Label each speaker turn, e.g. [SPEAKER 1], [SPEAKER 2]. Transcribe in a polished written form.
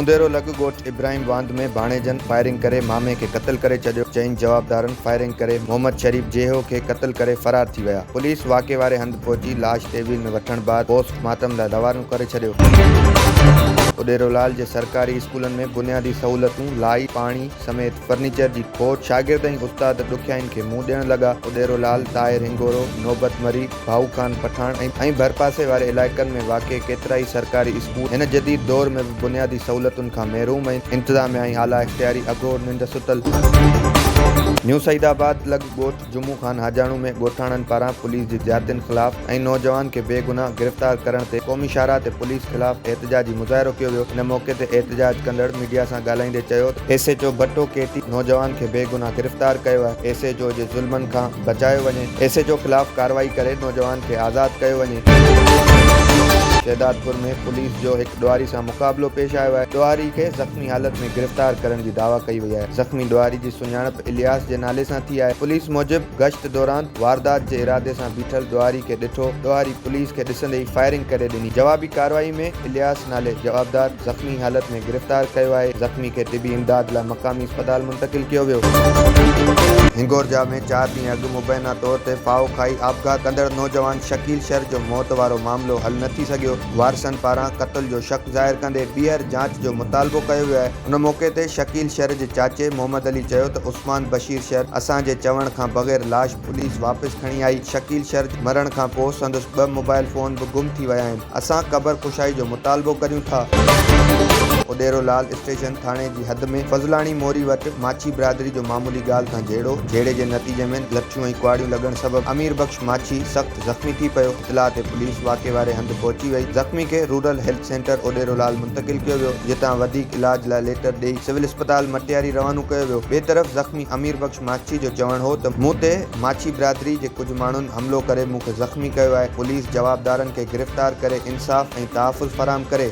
[SPEAKER 1] चौंदेरो लॻ ॻोठ इब्राहिम बांध में भाणेजन फायरिंग करे मामे खे क़त्ल करे छॾियो। चईं जवाबदारनि फायरिंग करे मोहम्मद शरीफ जेहो खे क़त्ल करे फरार थी विया। पुलिस वाक़े वारे हंधि पहुची लाश तहवील में वठण बाद पोस्टमार्टम लाइ रवानो करे छॾियो। उॾेरोलाल जे सरकारी स्कूलनि में बुनियादी सहूलतूं, लाई, पाणी समेत फर्नीचर जी खोट, शागिर्द ऐं उस्ताद ॾुखियाईनि खे मुंहुं ॾियण लॻा। उॾेरोलाल, ताहिर हिंगोरो, नौबत मरी, भाऊ खान पठान ऐं भरपासे वारे इलाइक़नि में वाक़े केतिरा ई सरकारी स्कूल हिन जदीद दौर में बि बुनियादी सहूलतुनि खां महरूम ऐं इंतिज़ामिया ऐं आला इख्तियारी अगोर निंड सुतल। न्यू सईदाबाद लॻ ॻोठ जुमू खान हाजाणू में ॻोठाणनि पारां पुलिस जी ज़्यादतियुनि ख़िलाफ़ ऐं नौजवान खे बेगुनाह गिरफ़्तार करण ते क़ौमी शाहराह ते पुलिस ख़िलाफ़ एहतिजाजी मुज़ाहिरो कयो वियो। इन मौक़े ते एहतिजाज कंदड़ मीडिया सां ॻाल्हाईंदे चयो त SHO भट्टो केटी नौजवान खे बेगुनाह गिरफ़्तार कयो आहे। SHO जे ज़ुल्मनि खां बचायो वञे। SHO ख़िलाफ़ कार्रवाई करे नौजवान खे आज़ादु कयो वञे। शहदादपुर में पुलिस जो हिकु ॾुआरी सां मुक़ाबिलो पेश आयो आहे। ॾुआरी खे ज़ख़्मी हालत में गिरफ़्तार करण जी दावा कई वई आहे। ज़ख़्मी ॾुआरी जी सुञाणप इलियास जे नाले सां थी आहे। पुलिस मूजिबि गश्त दौरान वारदात जे इरादे सां बीठल ॾुआरी खे ॾिठो। ॾुआरी पुलिस खे ॾिसंदे ई फायरिंग करे ॾिनी। जवाबी कार्रवाई में इलियास नाले जवाबदार ज़ख़्मी हालत में गिरफ़्तार कयो आहे। ज़ख़्मी खे तिबी इमदाद लाइ मक़ामी अस्पताल मुंतक़िल कयो वियो। हिंगोरजा में 4 ॾींहं अॻु मुबैना तौर ते फाओ खाई आपघात कंदड़ नौजवान शकील शर जो मौत वारो मामिलो हल न थी सघियो। वारसनि पारां क़त्ल जो शक ज़ाहिर कंदे ॿीहर जांच जो मुतालबो कयो वियो आहे। उन मौक़े ते शकील शर जे चाचे मोहम्मद अली चयो त उस्मान बशीर शर असांजे चवण खां बग़ैर लाश पुलिस वापसि खणी आई। शकील शर मरण खां पोइ संदसि 2 मोबाइल फ़ोन बि गुम थी विया आहिनि। असां क़बर कुशाई जो मुतालबो करियूं था। उॾेरोलाल स्टेशन थाणे जी हद में फज़लाणी मोरी वटि माछी बिरादरी जो मामूली ॻाल्हि खां झेड़े जे नतीजे में लठियूं ऐं कुआड़ियूं लॻण सबबि अमीर बख़्श माछी सख़्तु ज़ख़्मी थी पियो। इतलाह ते पुलिस वाक़े वारे हंधि पहुची वई। ज़ख़्मी खे रूरल हेल्थ सेंटर उॾेरोलाल मुंतक़िल कयो वियो, जितां वधीक इलाज लाइ लेटर ॾेई सिविल अस्पताल मटियारी रवानो कयो वियो। ॿिए तरफ़ ज़ख़्मी अमीर बख़्श माछी जो चवणु हो त मूं ते माछी बिरादरी जे कुझु माण्हुनि हमलो करे मूंखे ज़ख़्मी कयो आहे। पुलिस जवाबदारनि खे गिरफ़्तार करे इंसाफ़ ऐं तहफ़ुज़ फ़राहम करे।